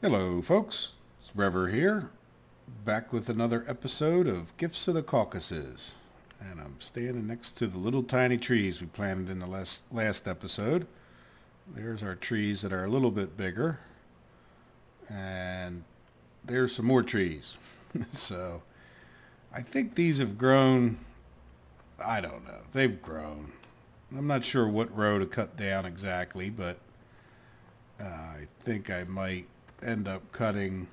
Hello folks, it's Rever here, back with another episode of Gifts of the Caucasus. And I'm standing next to the little tiny trees we planted in the last episode. There's our trees that are a little bit bigger. And there's some more trees. So I think these have grown, I don't know, they've grown. I'm not sure what row to cut down exactly, but I think I might end up cutting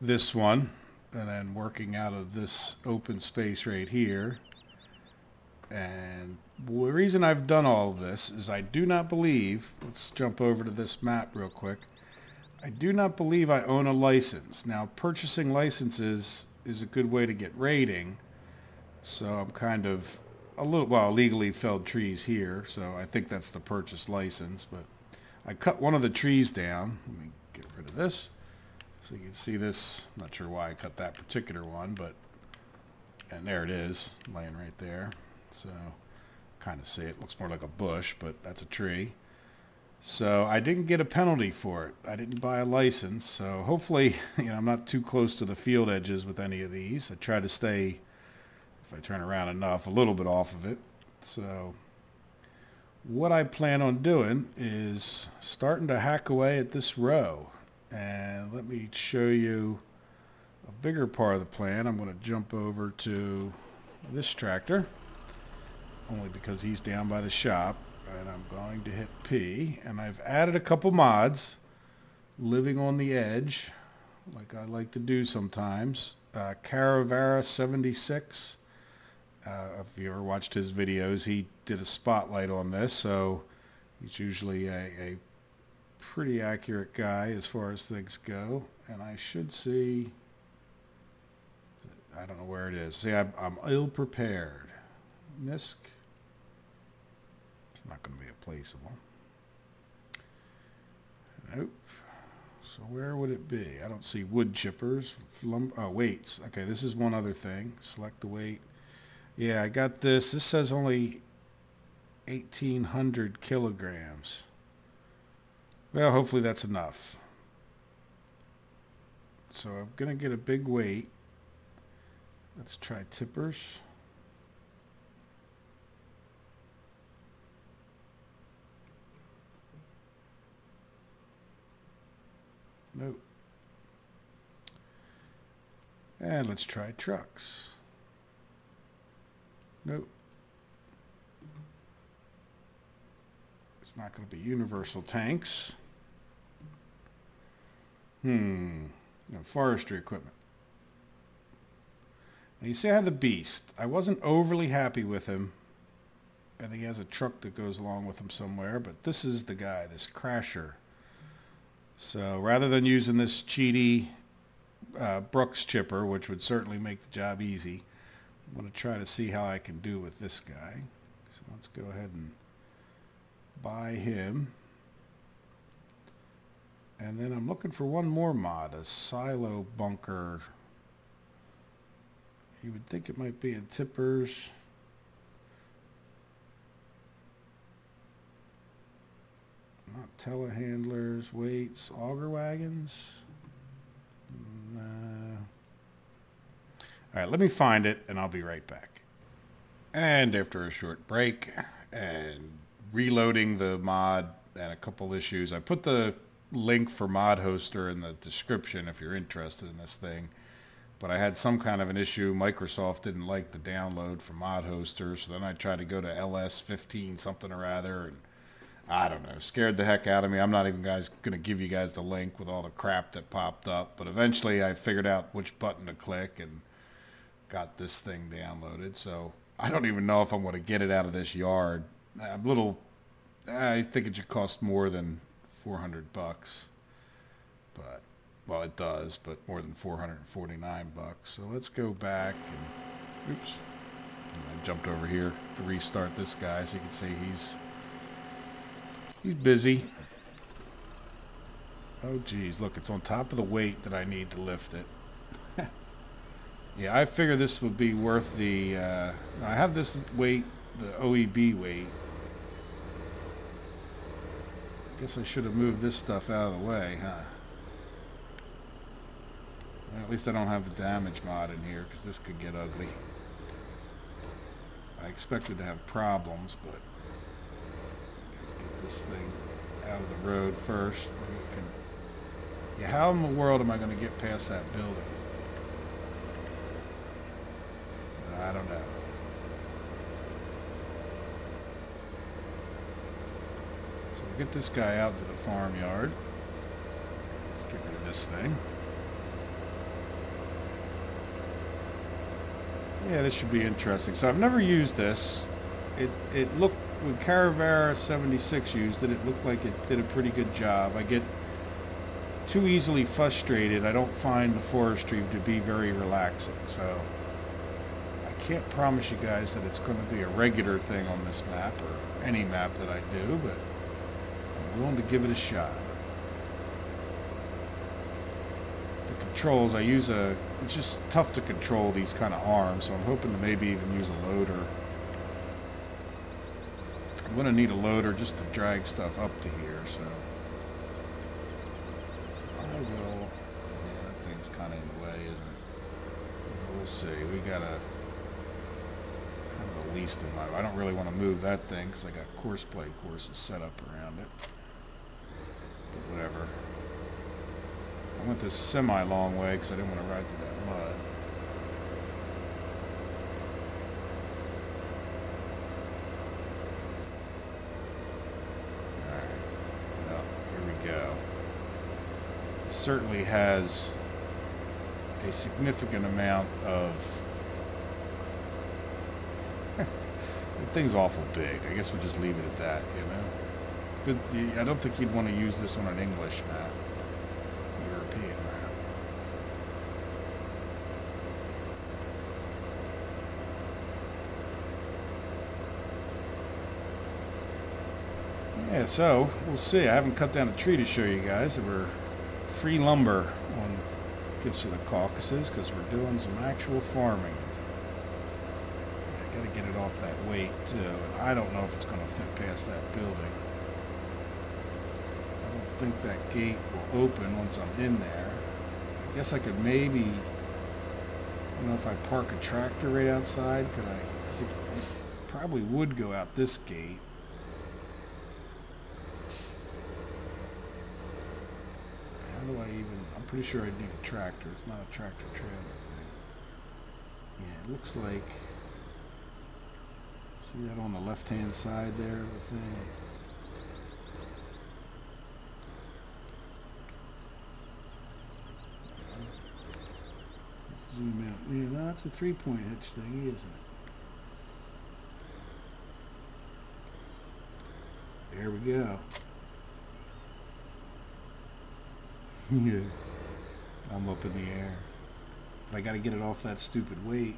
this one and then working out of this open space right here. And the reason I've done all of this is I do not believe, let's jump over to this map real quick, I do not believe I own a license. Now purchasing licenses is a good way to get rating, so I'm kind of a little, well, legally felled trees here, so I think that's the purchase license. But I cut one of the trees down. Let me get rid of this so you can see this. I'm not sure why I cut that particular one, but, and there it is laying right there. So kind of see it looks more like a bush, but that's a tree. So I didn't get a penalty for it. I didn't buy a license, so hopefully, I'm not too close to the field edges with any of these. I try to stay, if I turn around enough, a little bit off of it. So what I plan on doing is starting to hack away at this row. And let me show you a bigger part of the plan. I'm going to jump over to this tractor, only because he's down by the shop. And I'm going to hit P. And I've added a couple mods, living on the edge, like I like to do sometimes. Caravara 76. If you ever watched his videos, he did a spotlight on this, so he's usually a pretty accurate guy as far as things go. And I should see, I don't know where it is. See, I'm ill-prepared. MISC. It's not going to be a placeable. Nope. So where would it be? I don't see wood chippers. Oh, weights. Okay, this is one other thing. Select the weight. Yeah, I got this. This says only 1,800 kilograms. Well, hopefully that's enough. So I'm going to get a big weight. Let's try tippers. Nope. And let's try trucks. Nope. It's not going to be universal tanks. No, forestry equipment. Now you see I have the Beast. I wasn't overly happy with him. And he has a truck that goes along with him somewhere. But this is the guy, this Crasher. So rather than using this cheaty Brooks chipper, which would certainly make the job easy, I'm going to try to see how I can do with this guy. So let's go ahead and buy him. And then I'm looking for one more mod, a silo bunker. You would think it might be in tippers. Not telehandlers, weights, auger wagons. No. All right, let me find it and I'll be right back. And after a short break and reloading the mod and a couple issues, I put the link for Modhoster in the description if you're interested in this thing. But I had some kind of an issue. Microsoft didn't like the download for Modhoster, so then I tried to go to LS15 something or other, and I don't know, scared the heck out of me. I'm not even going to give you guys the link with all the crap that popped up. But eventually I figured out which button to click and got this thing downloaded. So I don't even know if I'm going to get it out of this yard. I think it should cost more than 400 bucks. But, well, it does, but more than 449 bucks. So let's go back and, oops. And I jumped over here to restart this guy so you can see he's busy. Oh, geez. Look, it's on top of the weight that I need to lift it. Yeah, I figured this would be worth the... I have this weight, the OEB weight. Guess I should have moved this stuff out of the way, huh? At least I don't have the damage mod in here, because this could get ugly. I expected to have problems, but get this thing out of the road first. Yeah, how in the world am I going to get past that building? I don't know. So we'll get this guy out to the farmyard. Let's get rid of this thing. Yeah, this should be interesting. So I've never used this. It looked, when Caravera 76 used it, it looked like it did a pretty good job. I get too easily frustrated. I don't find the forestry to be very relaxing. So I can't promise you guys that it's going to be a regular thing on this map or any map that I do, but I'm willing to give it a shot. The controls, I use it's just tough to control these kind of arms, so I'm hoping to maybe even use a loader. I'm going to need a loader just to drag stuff up to here, so I will. Yeah, that thing's kind of in the way, isn't it? We'll see. We got a kind of the least of my. I don't really want to move that thing because I got course play courses set up around it. But whatever. I went this semi-long way because I didn't want to ride through that mud. Alright. Well, here we go. It certainly has a significant amount of... The thing's awful big. I guess we'll just leave it at that, you know? Good. I don't think you'd want to use this on an English map. Yeah, so we'll see. I haven't cut down a tree to show you guys. We're free lumber on Gifts of the Caucasus because we're doing some actual farming. I got to get it off that weight too. And I don't know if it's going to fit past that building. I don't think that gate will open once I'm in there. I guess I could maybe, you know, if I park a tractor right outside, could I? Because it probably would go out this gate. How do I even, I'm pretty sure I'd need a tractor. It's not a tractor trailer thing. Yeah, it looks like, see that on the left hand side there of the thing? Zoom out. Yeah, no, it's a 3-point hitch thing, isn't it? There we go. Yeah, I'm up in the air. But I gotta get it off that stupid weight.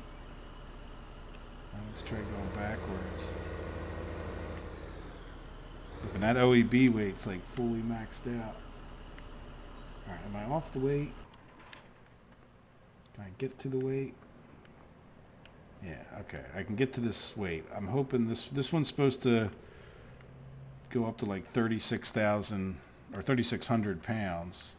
Now let's try going backwards. Look, and that OEB weight's like fully maxed out. Alright, am I off the weight? Can I get to the weight? Yeah, okay. I can get to this weight. I'm hoping this one's supposed to go up to like 36,000 or 3,600 pounds.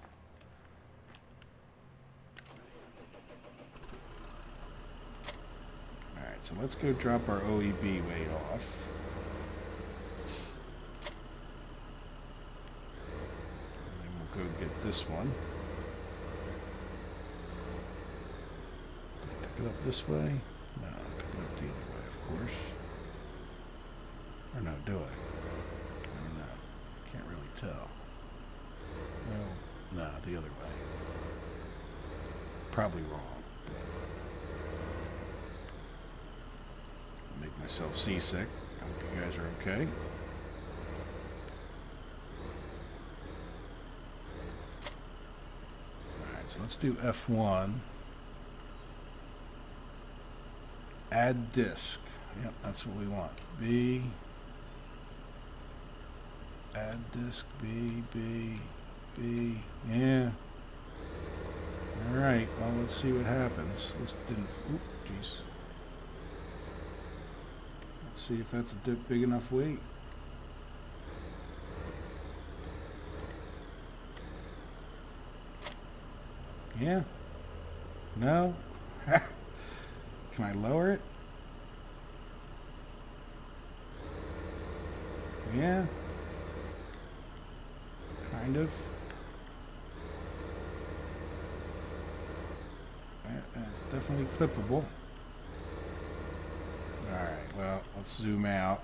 Alright, so let's go drop our OEB weight off. And then we'll go get this one. Pick it up this way? No, pick it up the other way, of course. Or no, do I? I don't know. Can't really tell. Well, no, the other way. Probably wrong. Make myself seasick. I hope you guys are okay. Alright, so let's do F1. Add disk. Yep, that's what we want. B. Add disk. B. B. B. Yeah. Alright, well, let's see what happens. This didn't... Oop, jeez. Let's see if that's a big enough weight. Yeah. No? Can I lower it? Yeah. Kind of. It's definitely clippable. Alright, well, let's zoom out.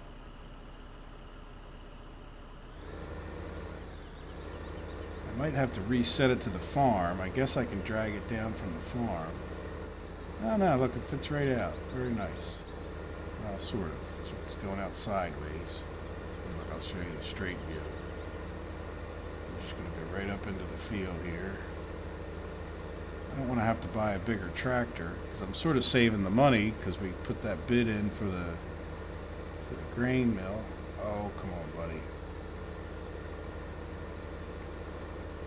I might have to reset it to the farm. I guess I can drag it down from the farm. Oh no, look, it fits right out. Very nice. Well, sort of. Except it's going out sideways. Look, I'll show you a straight view. I'm just going to go right up into the field here. I don't want to have to buy a bigger tractor because I'm sort of saving the money because we put that bid in for the grain mill. Oh, come on, buddy.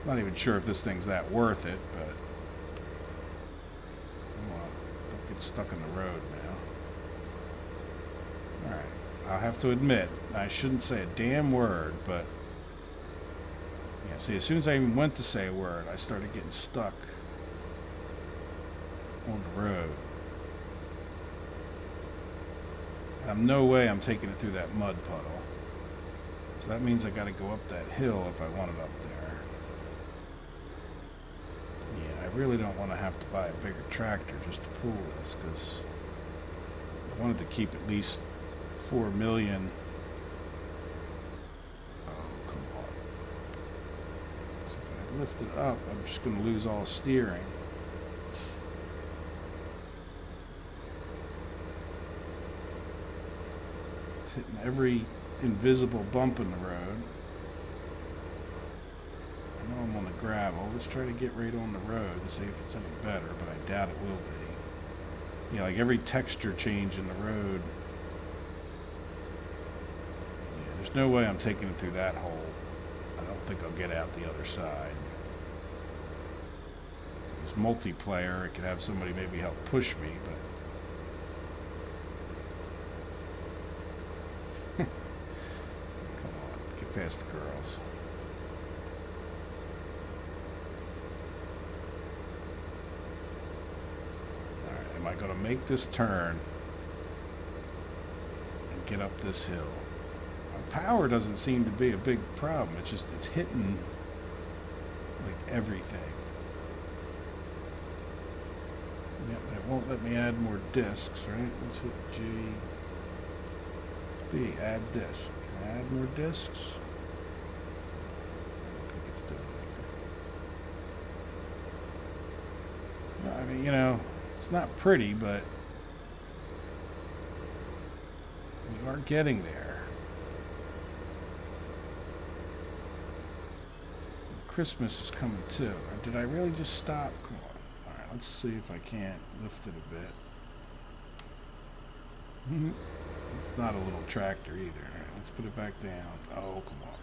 Not even sure if this thing's that worth it, but come on, don't get stuck in the road now. Alright, I'll have to admit, I shouldn't say a damn word, but yeah, see, as soon as I even went to say a word, I started getting stuck on the road. And no way I'm taking it through that mud puddle. So that means I got to go up that hill if I want it up there. Yeah, I really don't want to have to buy a bigger tractor just to pull this because I wanted to keep at least 4 million. Oh, come on. So if I lift it up, I'm just going to lose all steering. Hitting every invisible bump in the road. I know I'm on the gravel. Let's try to get right on the road and see if it's any better, but I doubt it will be. Yeah, like every texture change in the road. Yeah, there's no way I'm taking it through that hole. I don't think I'll get out the other side. If it was multiplayer, I could have somebody maybe help push me, but past the girls. Alright, am I going to make this turn and get up this hill? My power doesn't seem to be a big problem. It's just it's hitting like everything. Yep, and it won't let me add more discs, right? Let's hit G. B, add disc. Can I add more discs? I mean, you know, it's not pretty, but we are getting there. Christmas is coming too. Or did I really just stop? Come on. Alright, let's see if I can't lift it a bit. It's not a little tractor either. Alright, let's put it back down. Oh, come on.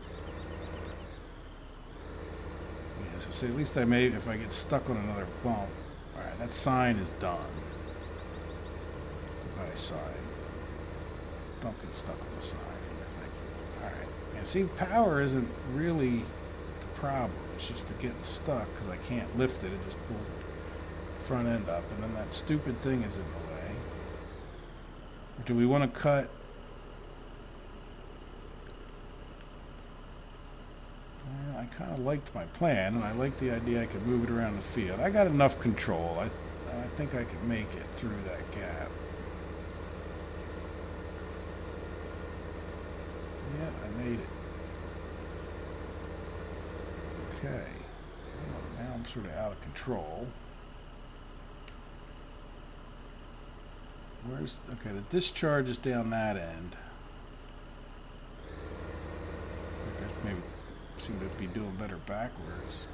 Yeah, so see, at least I may, if I get stuck on another bump. Alright, that sign is done. Goodbye, sign. Don't get stuck on the sign. Thank you. Alright. And see, power isn't really the problem. It's just the getting stuck because I can't lift it. It just pulled the front end up. And then that stupid thing is in the way. Or do we want to cut? I kind of liked my plan, and I liked the idea I could move it around the field. I got enough control. I think I could make it through that gap. Yeah, I made it. Okay. Well, now I'm sort of out of control. Where's... Okay, the discharge is down that end. Okay, maybe... seem to be doing better backwards.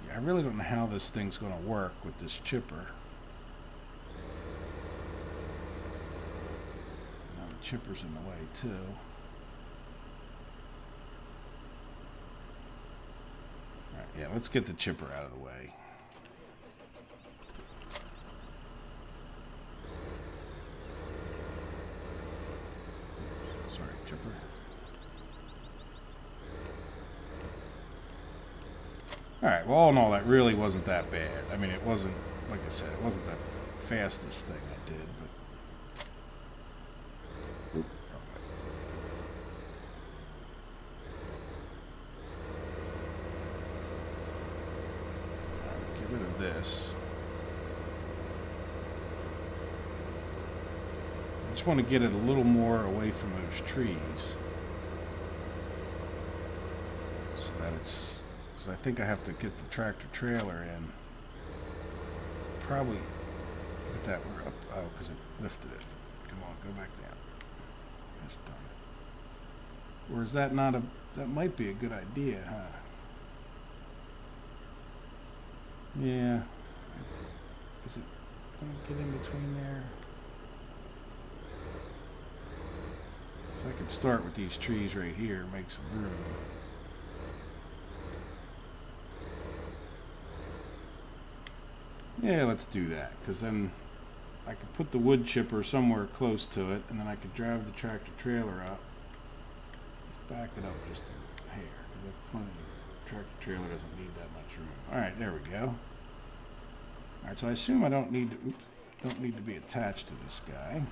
Yeah, I really don't know how this thing's going to work with this chipper. Now the chipper's in the way too. Alright, yeah, let's get the chipper out of the way. Sorry, chipper. Alright, well, all in all, that really wasn't that bad. I mean, it wasn't, like I said, it wasn't the fastest thing I did, but... Oop, get rid of this. I just want to get it a little more away from those trees. So that it's... Because I think I have to get the tractor trailer in. Probably get that we're up. Oh, because it lifted it. Come on, go back down. That's done. Or is that not a... That might be a good idea, huh? Yeah. Is it going to get in between there? So I could start with these trees right here, make some room. Yeah, let's do that, because then I could put the wood chipper somewhere close to it, and then I could drive the tractor trailer up. Let's back it up just a hair, because that's plenty. The tractor trailer doesn't need that much room. Alright, there we go. Alright, so I assume I don't need to, don't need to be attached to this guy.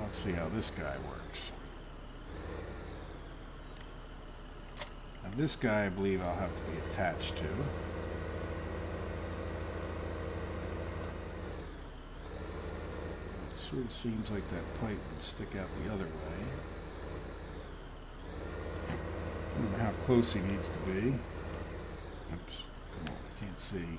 Let's see how this guy works. Now this guy I believe I'll have to be attached to. It sort of seems like that pipe would stick out the other way. I don't know how close he needs to be. Oops, come on, I can't see.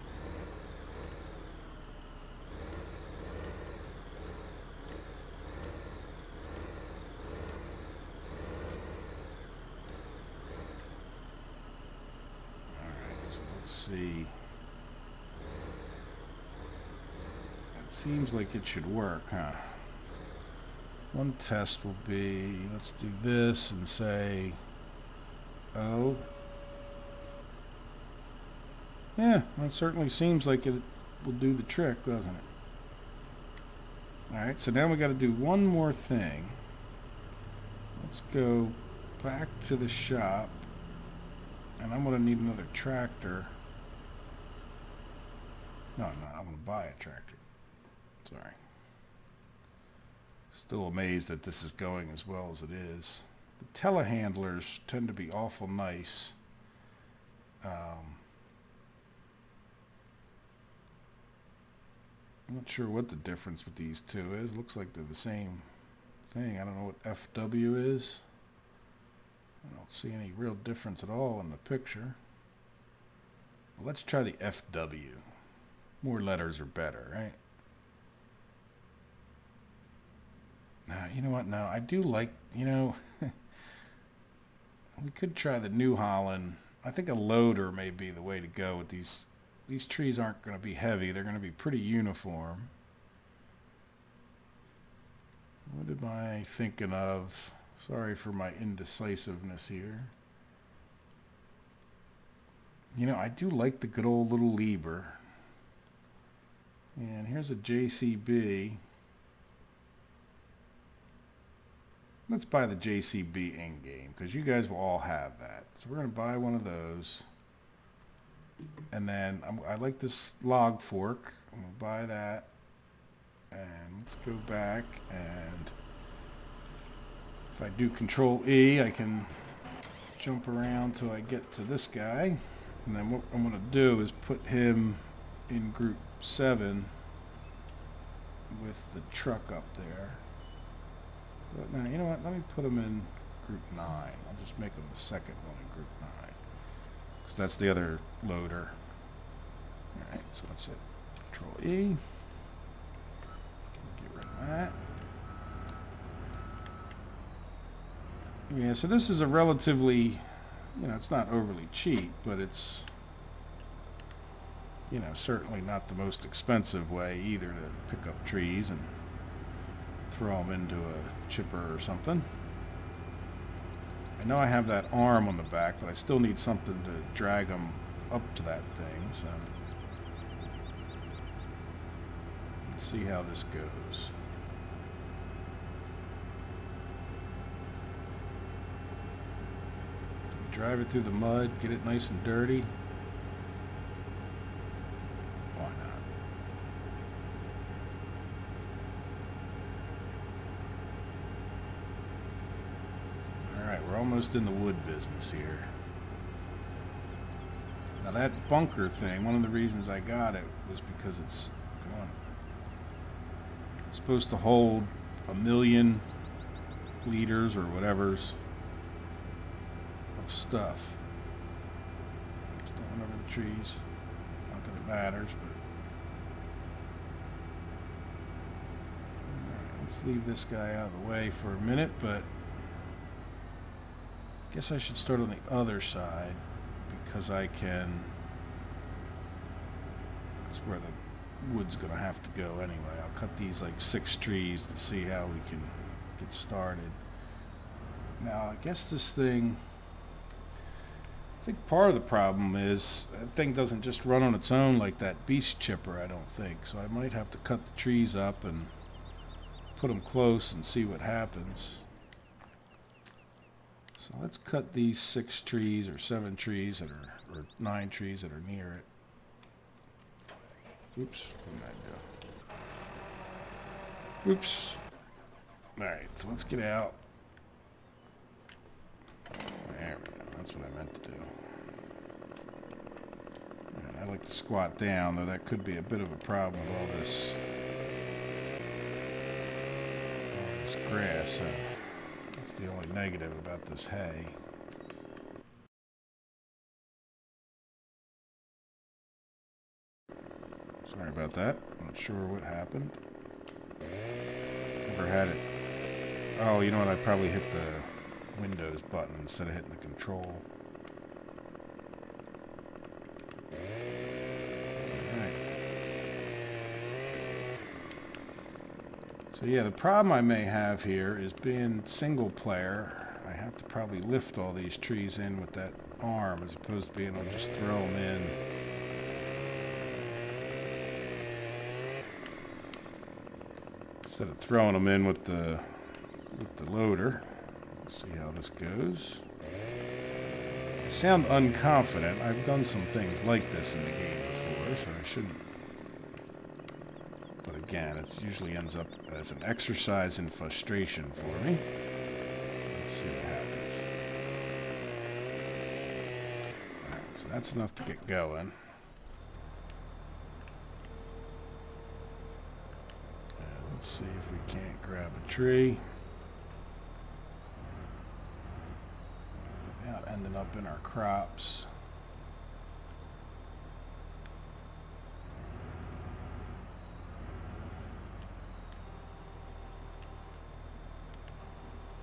See, it seems like it should work, huh? One test will be, let's do this and say, oh, yeah, that certainly seems like it will do the trick, doesn't it? Alright, so now we got to do one more thing. Let's go back to the shop, and I'm going to need another tractor. No, I'm going to buy a tractor. Sorry. Still amazed that this is going as well as it is. The telehandlers tend to be awful nice. I'm not sure what the difference with these two is. Looks like they're the same thing. I don't know what FW is. I don't see any real difference at all in the picture. Well, let's try the FW. More letters are better, right? Now, you know what? Now, I do like, you know, we could try the New Holland. I think a loader may be the way to go with these. These trees aren't going to be heavy. They're going to be pretty uniform. What am I thinking of? Sorry for my indecisiveness here. You know, I do like the good old little Lieber. And here's a JCB. Let's buy the JCB in-game, because you guys will all have that. So we're going to buy one of those. And then I like this log fork. I'm going to buy that. And let's go back, and if I do Control E, I can jump around till I get to this guy. And then what I'm going to do is put him in group 7 with the truck up there. But now, you know what? Let me put him in group 9. I'll just make him the second one in group 9. Because that's the other loader. Alright, so that's it. Control E. Get rid of that. Yeah, so this is a relatively, you know, it's not overly cheap, but it's, you know, certainly not the most expensive way either to pick up trees and throw them into a chipper or something. I know I have that arm on the back, but I still need something to drag them up to that thing, so let's see how this goes. drive it through the mud, get it nice and dirty. Why not? Alright, we're almost in the wood business here. Now that bunker thing, one of the reasons I got it was because it's, come on, supposed to hold 1,000,000 liters or whatever's of stuff. Just going over the trees. Not that it matters, but right, let's leave this guy out of the way for a minute, but I guess I should start on the other side because I can, that's where the wood's gonna have to go anyway. I'll cut these like 6 trees to see how we can get started. Now I guess this thing, I think part of the problem is that thing doesn't just run on its own like that beast chipper, I don't think. So I might have to cut the trees up and put them close and see what happens. So let's cut these 6 trees or 7 trees that are, or 9 trees that are near it. Oops, what did I do? Oops. Alright, so let's get out. There we go, that's what I meant to do. Yeah, I like to squat down, though that could be a bit of a problem with all this grass. That's the only negative about this hay. Sorry about that. I'm not sure what happened. Never had it. Oh, you know what? I probably hit the Windows button instead of hitting the control. Alright. So yeah, the problem I may have here is being single player. I have to probably lift all these trees in with that arm as opposed to being able to just throw them in. Instead of throwing them in with the loader. Let's see how this goes. I sound unconfident. I've done some things like this in the game before, so I shouldn't. But again, it usually ends up as an exercise in frustration for me. Let's see what happens. Alright, so that's enough to get going. Let's see if we can't grab a tree without ending up in our crops.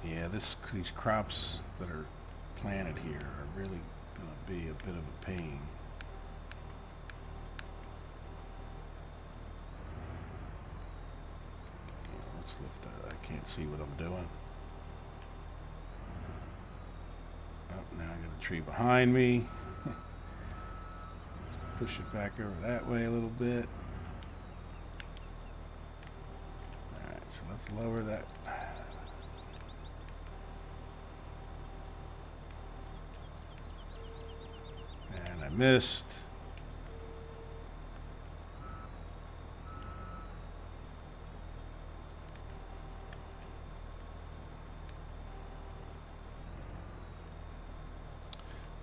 Yeah, these crops that are planted here are really going to be a bit of a pain. Let's lift that. I can't see what I'm doing. Oh, now I got a tree behind me. Let's push it back over that way a little bit. Alright, so let's lower that. And I missed.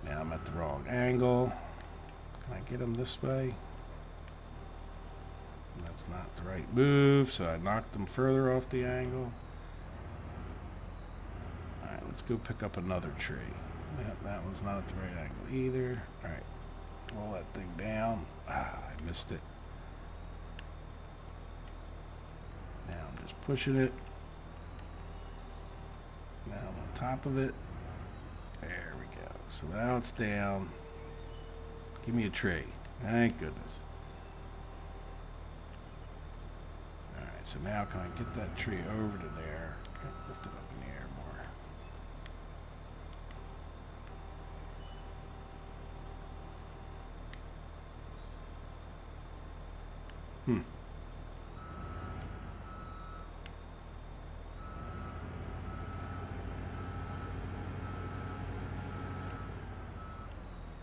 Now I'm at the wrong angle. Can I get him this way? That's not the right move, so I knocked him further off the angle. Alright, let's go pick up another tree. Yep, that one's not at the right angle either. Alright, roll that thing down. Ah, I missed it. Now I'm just pushing it. Now I'm on top of it. There we go. So now it's down. Give me a tree. Thank goodness. Alright, so now can I get that tree over to there? Lift it up in the air more.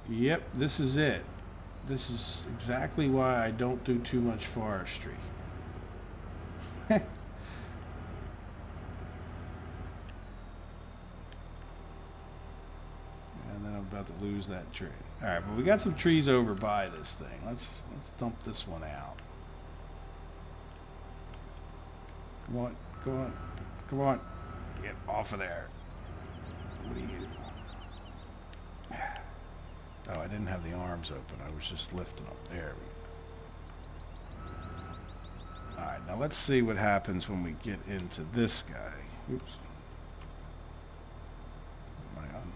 Yep, this is it. This is exactly why I don't do too much forestry. And then I'm about to lose that tree. Alright, but we got some trees over by this thing. Let's dump this one out. Come on, come on, come on. Get off of there. What are you? Oh, I didn't have the arms open. I was just lifting them. There we go. Alright, now let's see what happens when we get into this guy. Oops. Am I on?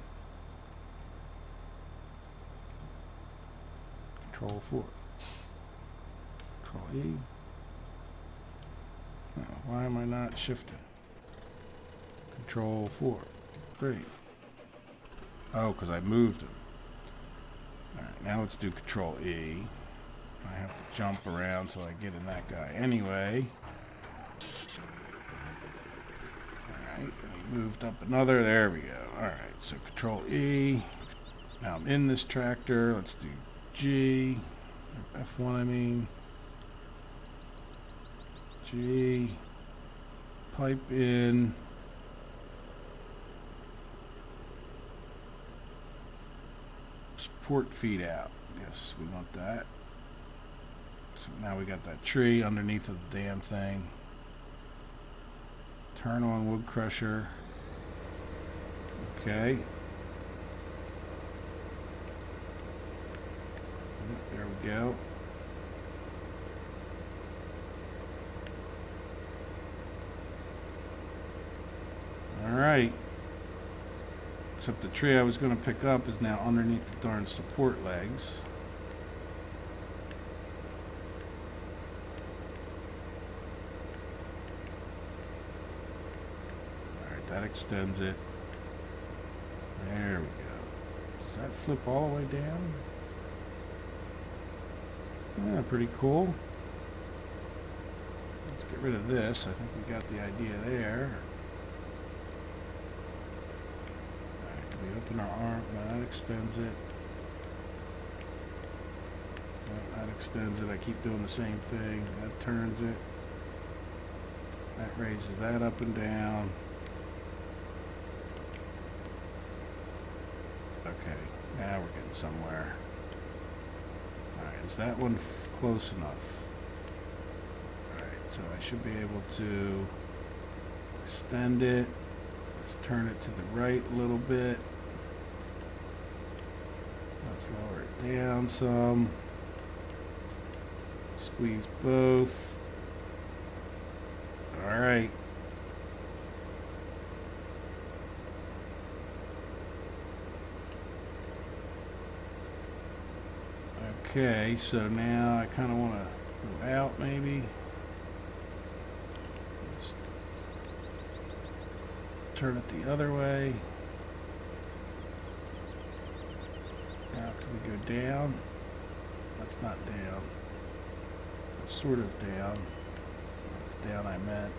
Control 4. Control E. Oh, why am I not shifting? Control 4. 3. Oh, because I moved them. Alright, now let's do Control E. I have to jump around till I get in that guy anyway. Alright, and we moved up another. There we go. Alright, so Control E. Now I'm in this tractor. Let's do G. F1, I mean. G. Pipe in. Support feed out. Yes, we want that. So now we got that tree underneath of the damn thing. Turn on wood crusher. Okay. There we go. Alright. Except the tree I was going to pick up is now underneath the darn support legs. Alright, that extends it. There we go. Does that flip all the way down? Yeah, pretty cool. Let's get rid of this. I think we got the idea there. We open our arm, no, that extends it. No, that extends it. I keep doing the same thing. That turns it. That raises that up and down. Okay, now we're getting somewhere. Alright, is that one close enough? Alright, so I should be able to extend it. Let's turn it to the right a little bit. Let's lower it down some. Squeeze both. Alright. Okay, so now I kind of want to go out maybe. Let's turn it the other way. Now can we go down? That's not down. That's sort of down. Not the down I meant.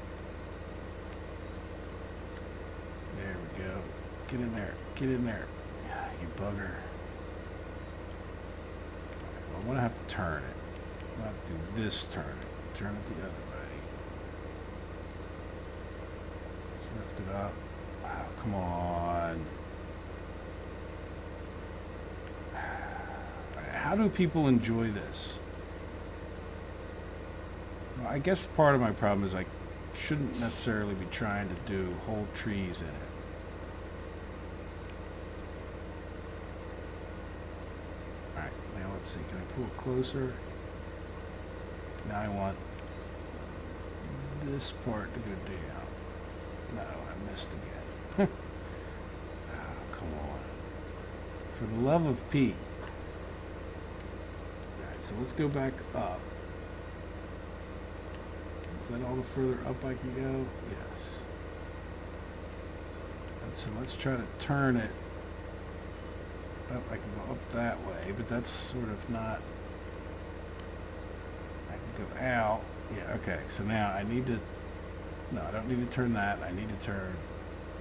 There we go. Get in there. Get in there. You bugger. Well, I'm going to have to turn it. I'm going to have to do this turn it. Turn it the other way. Let's lift it up. Wow, come on. How do people enjoy this? Well, I guess part of my problem is I shouldn't necessarily be trying to do whole trees in it. Alright, now let's see. Can I pull it closer? Now I want this part to go down. No, I missed again. Oh, come on. For the love of Pete. So let's go back up. Is that all the further up I can go? Yes. And so let's try to turn it. Oh, I can go up that way, but that's sort of not... I can go out. Yeah, okay. So now I need to... No, I don't need to turn that. I need to turn...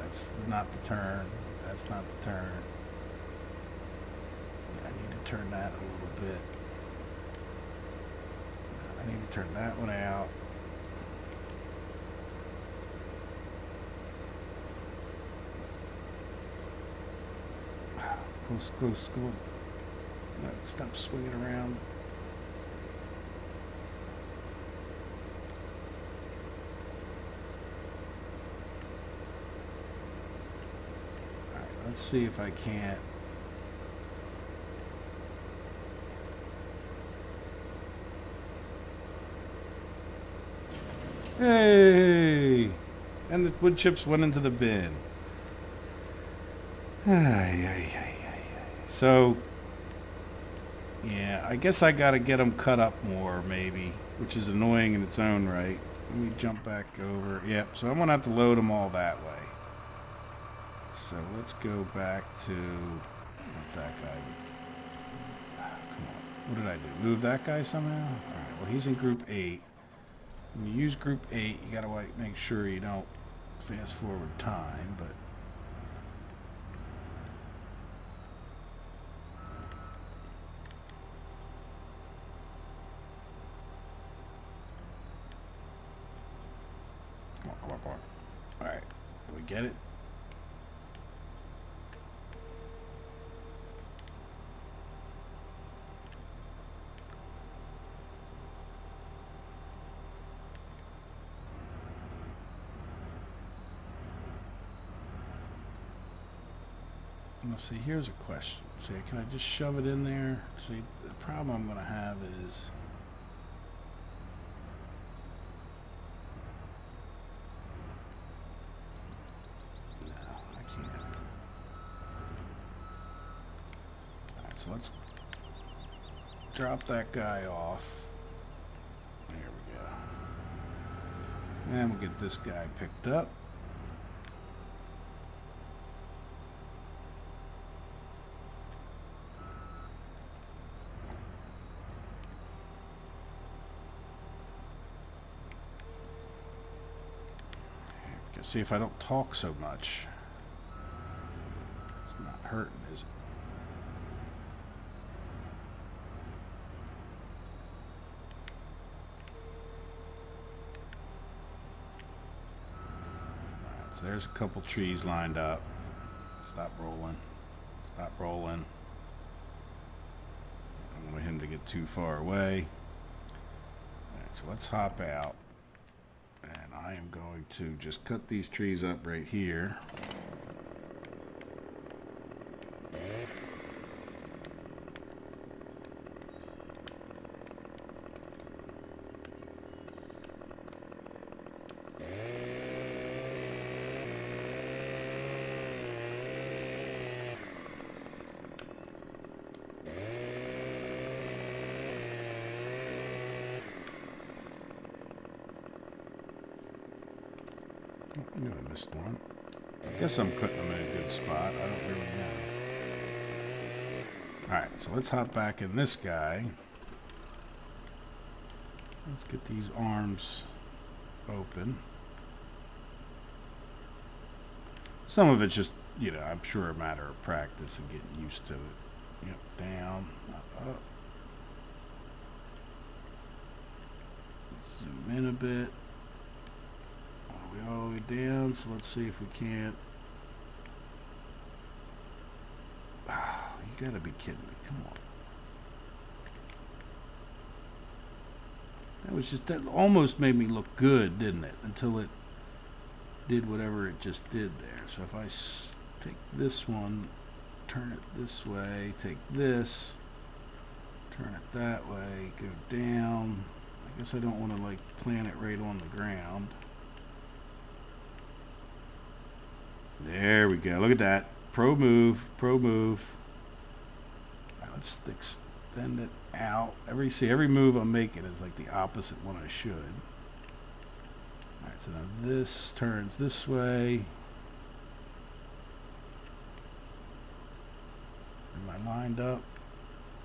That's not the turn. That's not the turn. I need to turn that a little bit. I need to turn that one out. Close, close, go on. No, stop swinging around. Alright, let's see if I can't. Hey! And the wood chips went into the bin. So, yeah, I guess I gotta get them cut up more, maybe, which is annoying in its own right. Let me jump back over. Yep, so I'm gonna have to load them all that way. So let's go back to, not that guy, but, come on, what did I do? Move that guy somehow? Alright, well he's in group 8. When you use group 8, you gotta make sure you don't fast forward time, but come on. Alright, do we get it? Let's see, here's a question. See, can I just shove it in there? See, the problem I'm going to have is no, I can't. Alright, so let's drop that guy off. There we go. And we'll get this guy picked up. See if I don't talk so much. It's not hurting, is it? Alright, so there's a couple trees lined up. Stop rolling. Stop rolling. I don't want him to get too far away. Alright, so let's hop out. And I am going to just cut these trees up right here. I knew I missed one. I guess I'm putting them in a good spot. I don't really know. Alright, so let's hop back in this guy. Let's get these arms open. Some of it's just, you know, I'm sure a matter of practice and getting used to it. Yep, down, up. Let's zoom in a bit. All the way down, so let's see if we can't. Oh, you gotta be kidding me. Come on. That was just, that almost made me look good, didn't it? Until it did whatever it just did there. So if I take this one, turn it this way, take this, turn it that way, go down. I guess I don't want to like plant it right on the ground. There we go. Look at that. Pro move. Pro move. All right, let's extend it out. Every move I'm making is like the opposite one I should. All right, so now this turns this way. Am I lined up?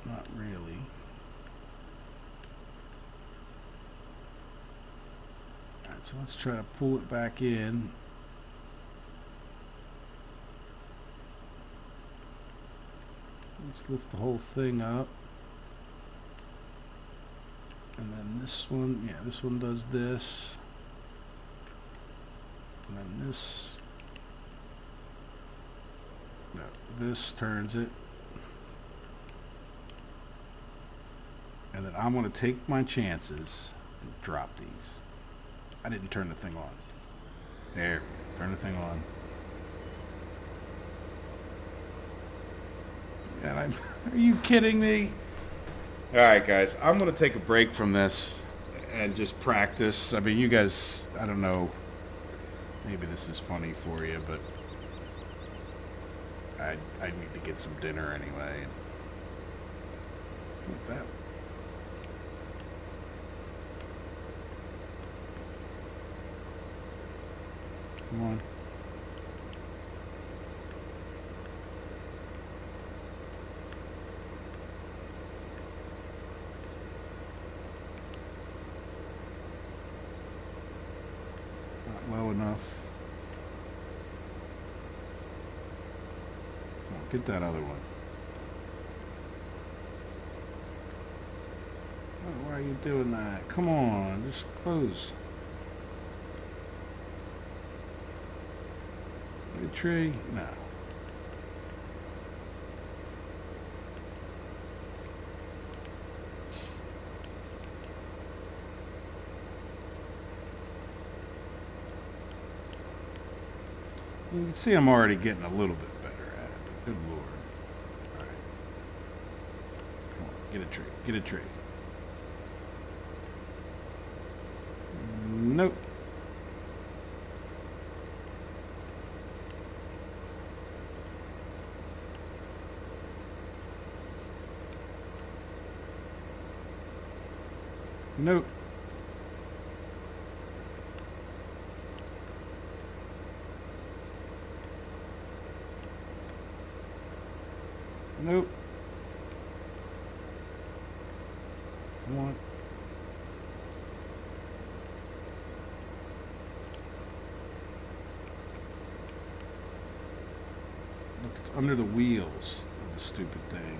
Not really. All right, so let's try to pull it back in. Let's lift the whole thing up. And then this one, yeah, this one does this. And then this, no, this turns it. And then I'm going to take my chances and drop these. I didn't turn the thing on. There, turn the thing on. And are you kidding me? Alright guys, I'm going to take a break from this and just practice. I mean, you guys, I don't know, maybe this is funny for you, but I need to get some dinner anyway. Look at that. Come on. Not low enough. Come on, get that other one. Oh, why are you doing that? Come on, just close. The tree? No. You can see I'm already getting a little bit better at it, but good lord. Alright. Come on, get a tree. Get a tree. Nope. Nope. Nope. Come on. Look, it's under the wheels of the stupid thing.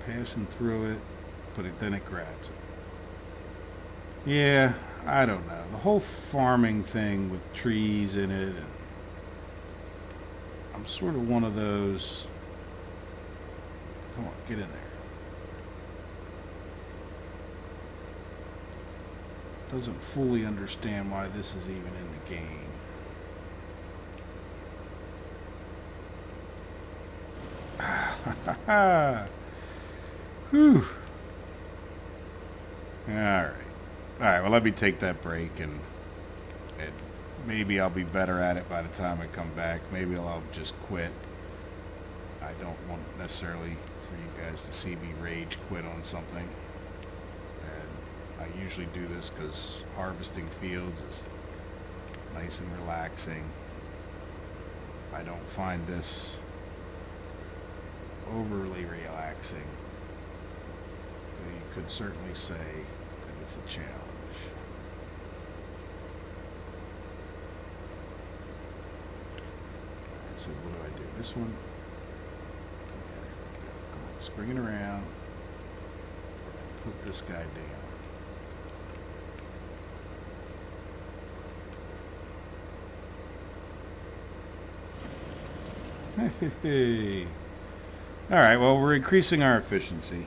Passing through it. But then it grabs it. Yeah, I don't know. The whole farming thing with trees in it, and I'm sort of one of those. Come on, get in there. Doesn't fully understand why this is even in the game. Whew. Alright, well let me take that break and maybe I'll be better at it by the time I come back. Maybe I'll just quit. I don't want necessarily for you guys to see me rage quit on something. And I usually do this because harvesting fields is nice and relaxing. I don't find this overly relaxing. You could certainly say that it's a challenge. So what do I do? This one? Yeah, come on, spring it around. Put this guy down. Hey. Alright, well we're increasing our efficiency.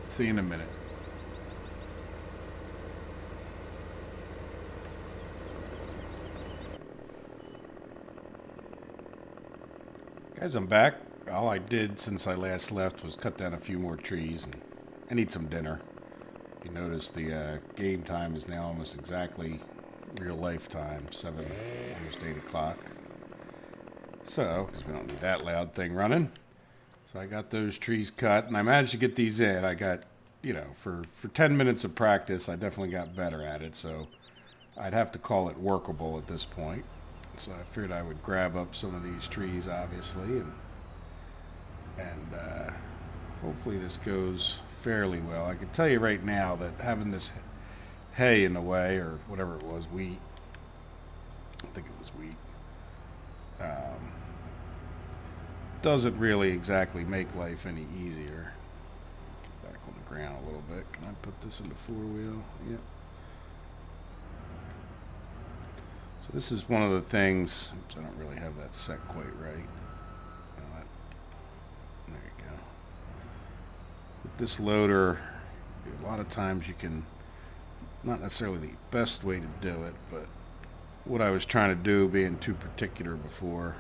See you in a minute. Guys, I'm back. All I did since I last left was cut down a few more trees, and I need some dinner. You notice the game time is now almost exactly real life time, 7, almost 8 o'clock. So, because we don't need that loud thing running. So I got those trees cut, and I managed to get these in. I got, you know, for 10 minutes of practice, I definitely got better at it, so I'd have to call it workable at this point. So I figured I would grab up some of these trees, obviously, and hopefully this goes fairly well. I can tell you right now that having this hay in the way, or whatever it was, wheat, I think it was wheat, doesn't really exactly make life any easier. Get back on the ground a little bit. Can I put this into 4-wheel? Yep. So this is one of the things, oops, I don't really have that set quite right. There you go. With this loader, a lot of times you can, not necessarily the best way to do it, but what I was trying to do, being too particular before,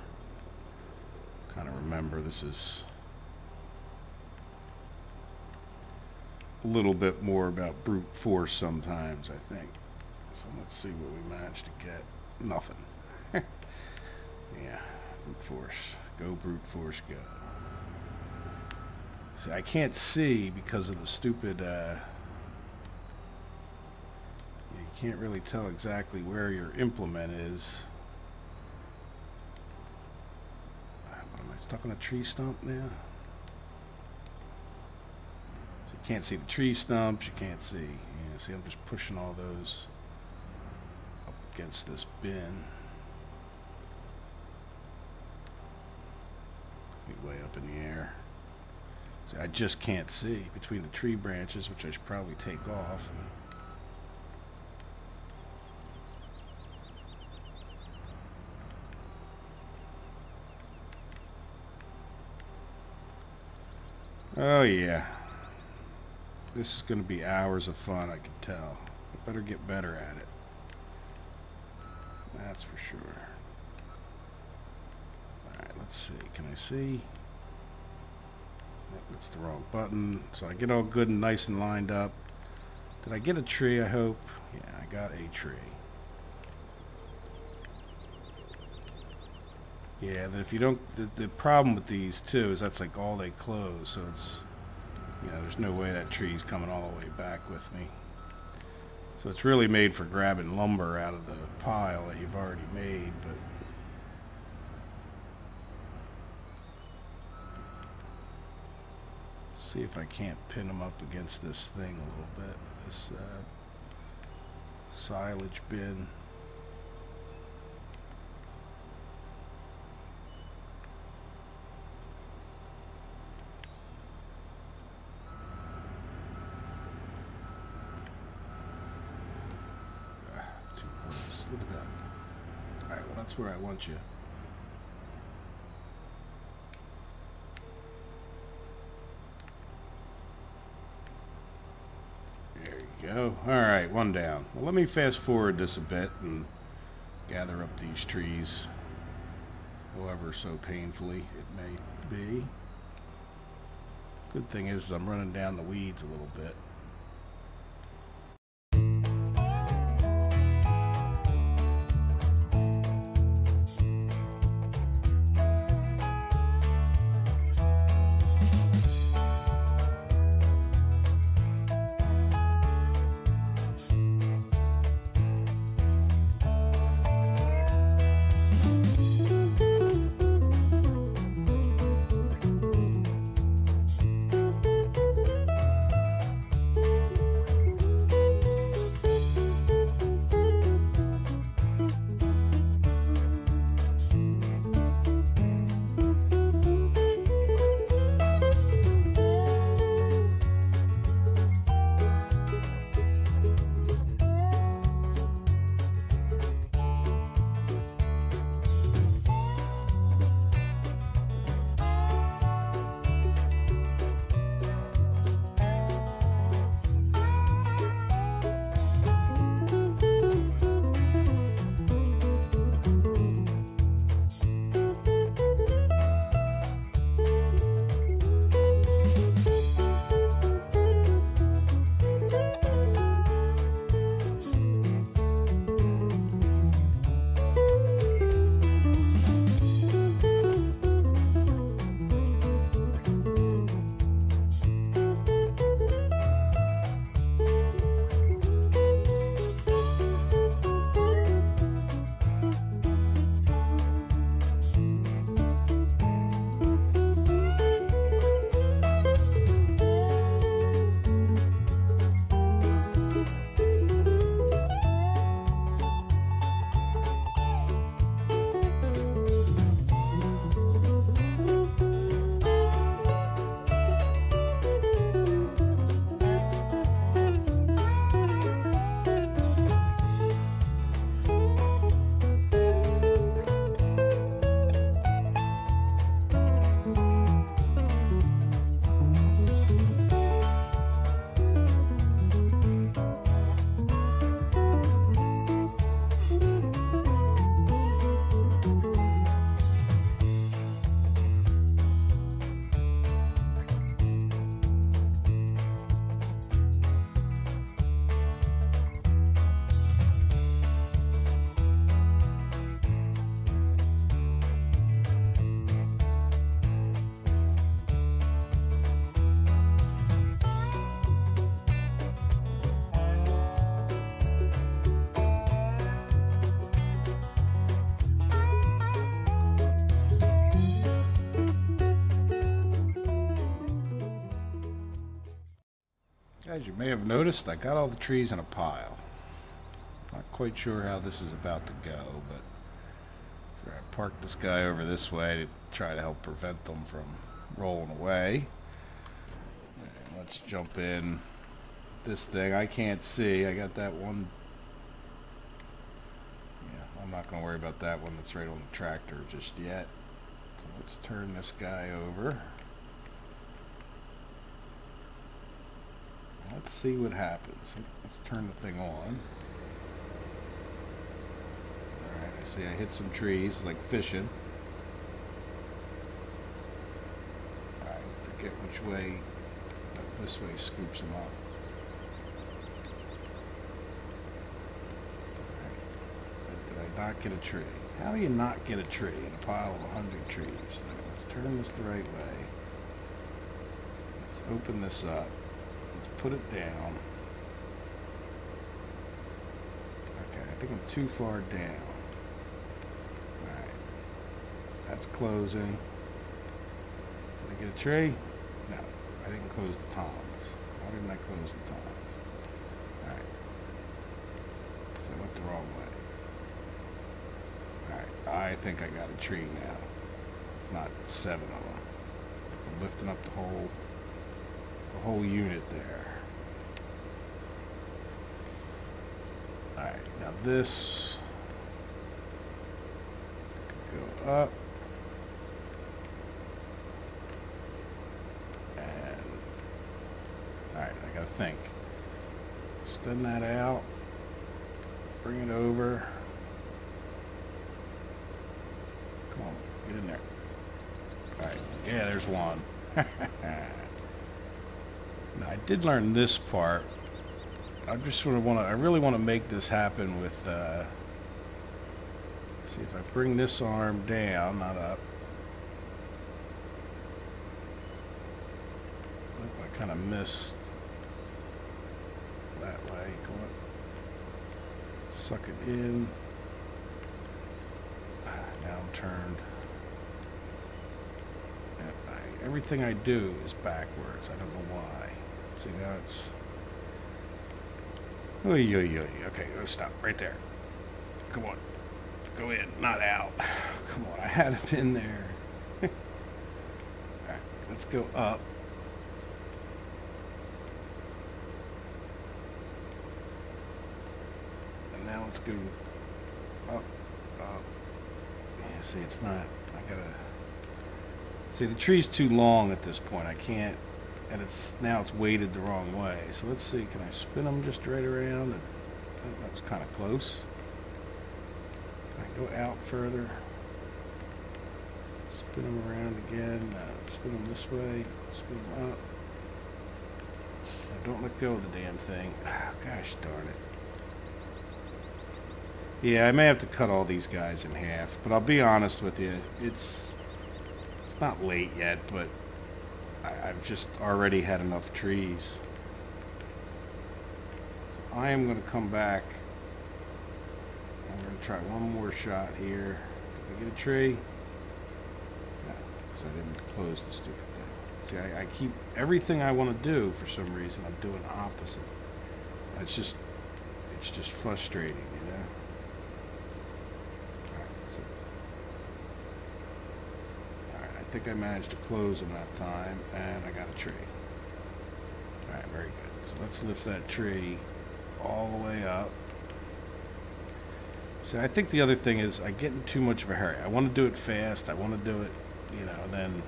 kind of remember this is a little bit more about brute force sometimes, I think. So let's see what we managed to get. Nothing. Yeah, brute force. Go brute force, go. See, I can't see because of the stupid, you can't really tell exactly where your implement is. What, am I stuck on a tree stump now? So you can't see the tree stumps, you can't see. Yeah, see, I'm just pushing all those up against this bin. Way up in the air. See, I just can't see between the tree branches, which I should probably take off. Oh yeah, this is going to be hours of fun, I can tell. I better get better at it. That's for sure. Alright, let's see. Can I see? Yep, that's the wrong button. So I get all good and nice and lined up. Did I get a tree, I hope? Yeah, I got a tree. Yeah, that if you don't, the problem with these too is that's like all they close, so it's, you know, there's no way that tree's coming all the way back with me. So it's really made for grabbing lumber out of the pile that you've already made, but see if I can't pin them up against this thing a little bit, this silage bin. Look at that. Alright, well that's where I want you. There you go. Alright, one down. Well, let me fast forward this a bit and gather up these trees, however so painfully it may be. Good thing is I'm running down the weeds a little bit. As you may have noticed, I got all the trees in a pile. Not quite sure how this is about to go, but I parked this guy over this way to try to help prevent them from rolling away. And let's jump in this thing. I can't see. I got that one. Yeah, I'm not going to worry about that one that's right on the tractor just yet. So let's turn this guy over. Let's see what happens. Let's turn the thing on. Alright, I see I hit some trees, it's like fishing. Alright, forget which way, but this way scoops them up. Alright, did I not get a tree? How do you not get a tree in a pile of 100 trees? Right, let's turn this the right way. Let's open this up. Let's put it down. Okay, I think I'm too far down. Alright. That's closing. Did I get a tree? No, I didn't close the tongs. Why didn't I close the tongs? Alright. So I went the wrong way. Alright, I think I got a tree now. If not 7 of them. I'm lifting up the whole unit there. Alright, now this could go up. And alright, I gotta think. Extend that out. Bring it over. Come on, get in there. Alright, yeah, there's one. Now, I did learn this part. I really want to make this happen with, see if I bring this arm down, not up. I kind of missed that way. Come on. Suck it in. Now I'm turned. Everything I do is backwards. I don't know why. See, now it's... Oy, oy, oy. Okay, go stop. Right there. Come on. Go in. Not out. Come on. I had him in there. Alright, let's go up. And now let's go up, up. Yeah, see, it's not... I gotta... See, the tree's too long at this point. I can't... And now it's weighted the wrong way. So let's see, can I spin them just right around? That was kind of close. Can I go out further? Spin them around again. Spin them this way. Spin them up. Now, don't let go of the damn thing. Oh, gosh darn it. Yeah, I may have to cut all these guys in half. But I'll be honest with you. It's not late yet, but I've just already had enough trees. So I am going to come back. I'm going to try one more shot here. Did I get a tree? No, because I didn't close the stupid thing. See, I keep everything I want to do for some reason. I'm doing the opposite. It's just frustrating, you know. I think I managed to close in that time, and I got a tree. Alright, very good. So let's lift that tree all the way up. See, I think the other thing is I get in too much of a hurry. I want to do it fast. I want to do it, you know, and then...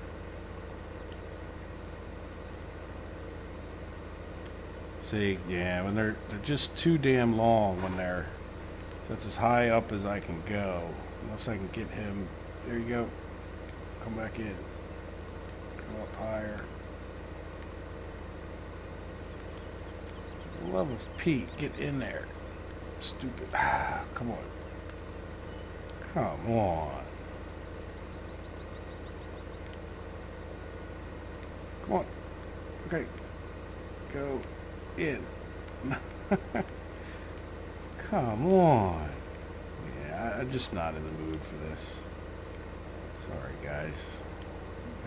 See, yeah, when they're just too damn long when they're... That's as high up as I can go. Unless I can get him... There you go. Come back in. Go up higher. For the love of Pete, get in there. Stupid. Come on. Come on. Come on. Okay. Go in. Come on. Yeah, I'm just not in the mood for this. Sorry, guys.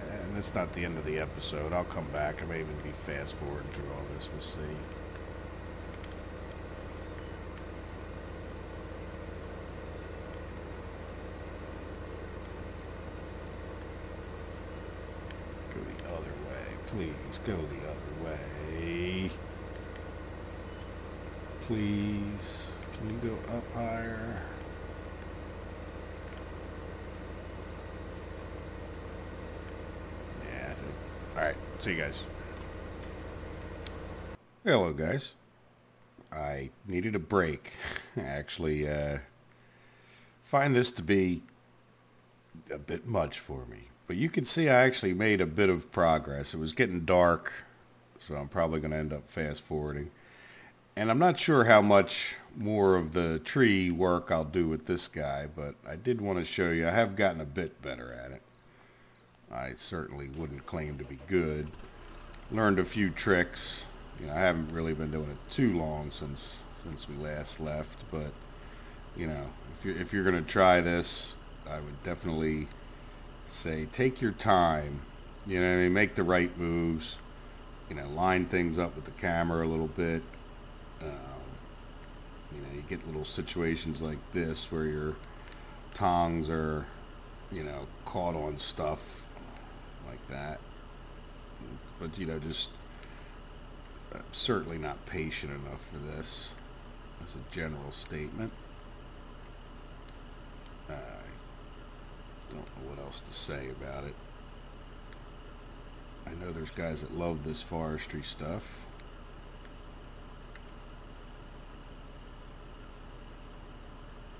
And it's not the end of the episode. I'll come back. I may even be fast forwarding through all this. We'll see. Go the other way. Please go the other way. Please. Can you go up higher? Yeah, that's it. Alright, see you guys. Hello, guys. I needed a break. Actually, find this to be a bit much for me. But you can see I actually made a bit of progress. It was getting dark, so I'm probably going to end up fast forwarding. And I'm not sure how much more of the tree work I'll do with this guy, but I did want to show you I have gotten a bit better at it. I certainly wouldn't claim to be good. Learned a few tricks. You know, I haven't really been doing it too long since we last left, but you know, if you're going to try this, I would definitely say take your time. You know what I mean? Make the right moves. You know, line things up with the camera a little bit. You know, you get little situations like this where your tongs are, you know, caught on stuff like that. But, you know, just certainly not patient enough for this. That's a general statement. I don't know what else to say about it. I know there's guys that love this forestry stuff.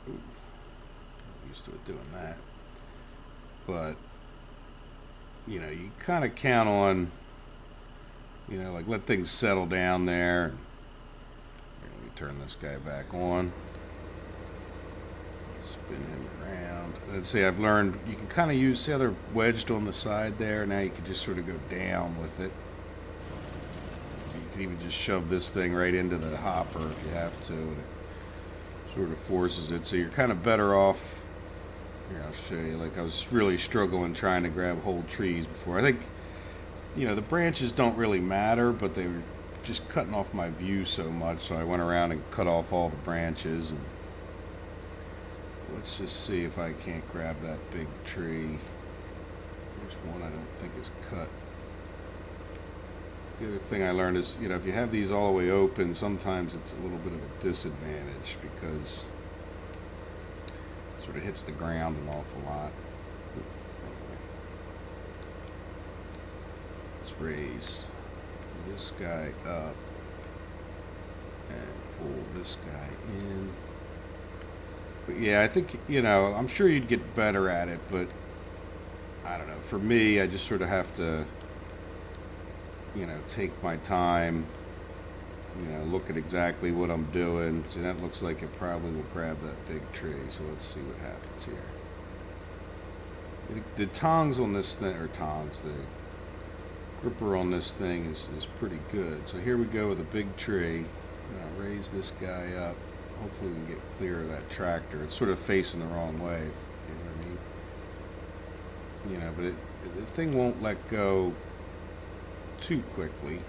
Ooh, I'm used to it doing that. But, you know, you kind of count on, you know, like let things settle down there. Here, let me turn this guy back on. Spin him around. Let's see, I've learned you can kind of use, see how they're wedged on the side there? Now you can just sort of go down with it. You can even just shove this thing right into the hopper if you have to. And it sort of forces it. So you're kind of better off. Here, I'll show you. Like I was really struggling trying to grab whole trees before. I think, you know, the branches don't really matter, but they were just cutting off my view so much. So I went around and cut off all the branches. And let's just see if I can't grab that big tree. There's one I don't think is cut. The other thing I learned is, you know, if you have these all the way open, sometimes it's a little bit of a disadvantage because it sort of hits the ground an awful lot. Let's raise this guy up and pull this guy in. But yeah, I think, you know, I'm sure you'd get better at it, but I don't know. For me, I just sort of have to, you know, take my time, you know, look at exactly what I'm doing. See, that looks like it probably will grab that big tree, so let's see what happens here. The tongs on this thing, or tongs, the gripper on this thing is pretty good. So here we go with a big tree. I'll raise this guy up. Hopefully we can get clear of that tractor. It's sort of facing the wrong way, you know what I mean? You know, but the thing won't let go too quickly.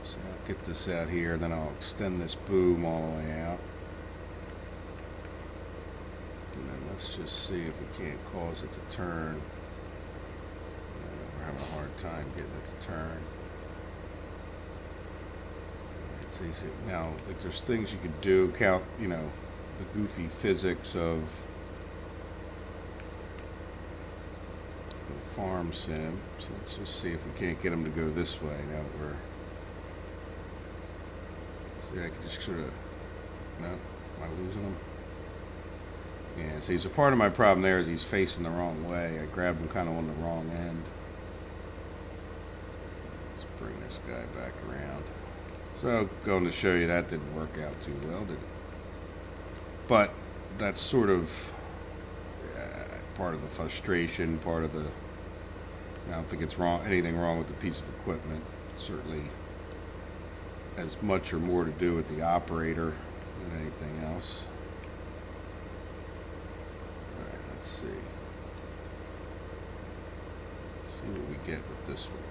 So I'll get this out here, then I'll extend this boom all the way out. And then let's just see if we can't cause it to turn. We're having a hard time getting it to turn. Now, like, there's things you could do, count, you know, the goofy physics of the farm sim. So let's just see if we can't get them to go this way now that we're... See, I can just sort of... No? Am I losing them? Yeah, see, so part of my problem there is he's facing the wrong way. I grabbed him kind of on the wrong end. Let's bring this guy back around. So, going to show you that didn't work out too well, did it? But that's sort of part of the frustration, part of the... I don't think it's wrong, anything wrong with the piece of equipment. Certainly has much or more to do with the operator than anything else. Alright, let's see. See what we get with this one.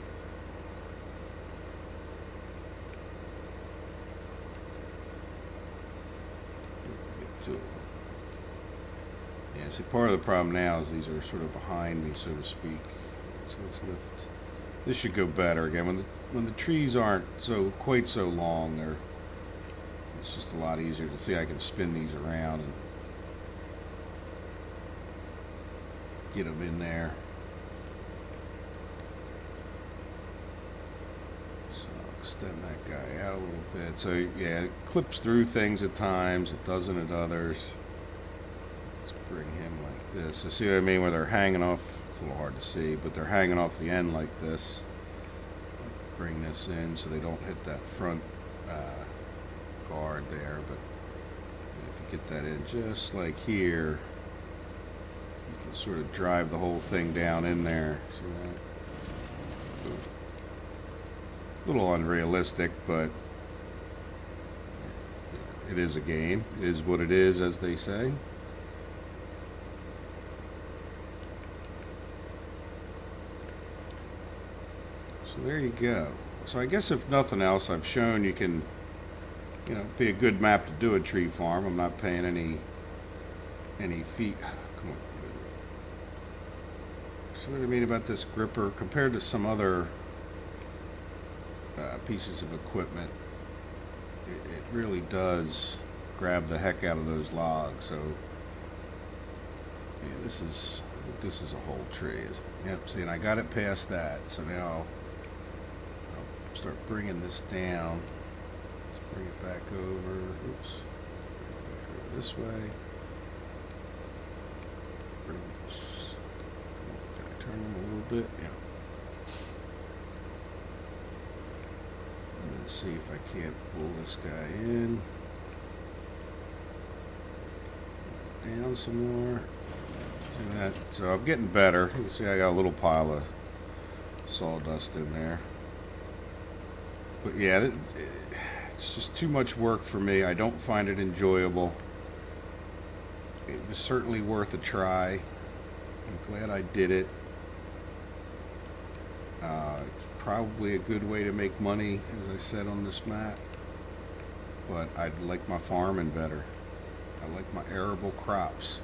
Get two. Yeah, see, part of the problem now is these are sort of behind me, so to speak. So let's lift. This should go better again. When the trees aren't quite so long, it's just a lot easier to see. I can spin these around and get them in there. So I'll extend that guy out a little bit. So yeah, it clips through things at times. It doesn't at others. Let's bring him like this. So see what I mean? Where they're hanging off. It's a little hard to see, but they're hanging off the end like this. Bring this in so they don't hit that front guard there. But if you get that in just like here, you can sort of drive the whole thing down in there. See that? A little unrealistic, but it is a game. It is what it is, as they say. So there you go. So I guess if nothing else, I've shown you can, be a good map to do a tree farm. I'm not paying any fee. Come on. So what I mean about this gripper compared to some other pieces of equipment, it really does grab the heck out of those logs. So yeah, this is a whole tree. Yep. See, and I got it past that. So now start bringing this down. Let's bring it back over. Oops. Back over this way. Bring this. Can I turn them a little bit? Yeah. And then see if I can't pull this guy in. Down some more. See that? So I'm getting better. You can see I got a little pile of sawdust in there. But yeah, it's just too much work for me. I don't find it enjoyable. It was certainly worth a try. I'm glad I did it. It's probably a good way to make money, as I said on this map. But I'd like my farming better. I like my arable crops.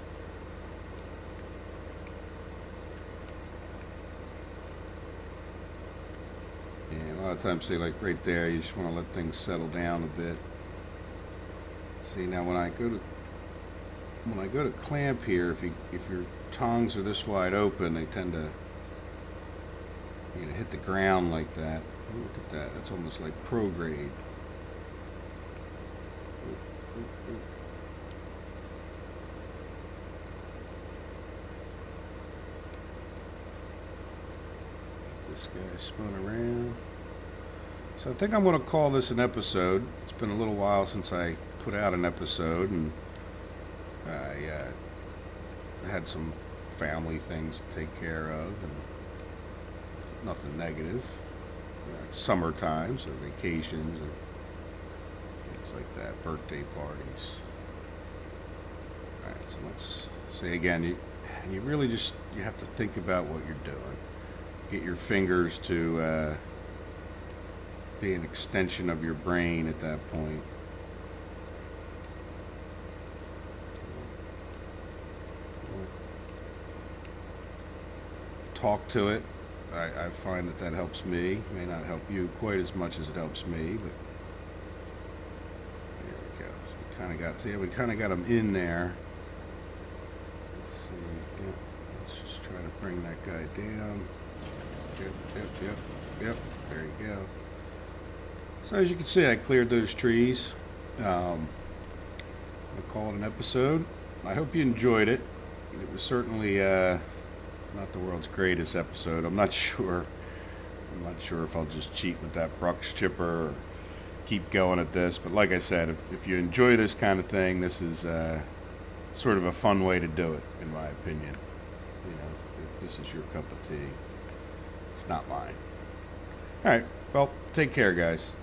And a lot of times, say like right there, you just want to let things settle down a bit. See, now when I go to clamp here, if your tongs are this wide open, they tend to hit the ground like that. Oh, look at that. That's almost like pro grade. This guy spun around. So I think I'm going to call this an episode. It's been a little while since I put out an episode, and I had some family things to take care of, and nothing negative. Summertime, so vacations and things like that, birthday parties. Alright, so let's say again, you really just, you have to think about what you're doing. Get your fingers to be an extension of your brain at that point. Talk to it. I find that helps me. It may not help you quite as much as it helps me, but there we go. So we kind of got them in there. Let's see. Yep. Let's just try to bring that guy down. Yep. There you go. So as you can see, I cleared those trees. I'll call it an episode. I hope you enjoyed it. It was certainly not the world's greatest episode. I'm not sure if I'll just cheat with that brush chipper or keep going at this. But like I said, if you enjoy this kind of thing, this is sort of a fun way to do it, in my opinion. If this is your cup of tea. It's not mine. Alright, well, take care, guys.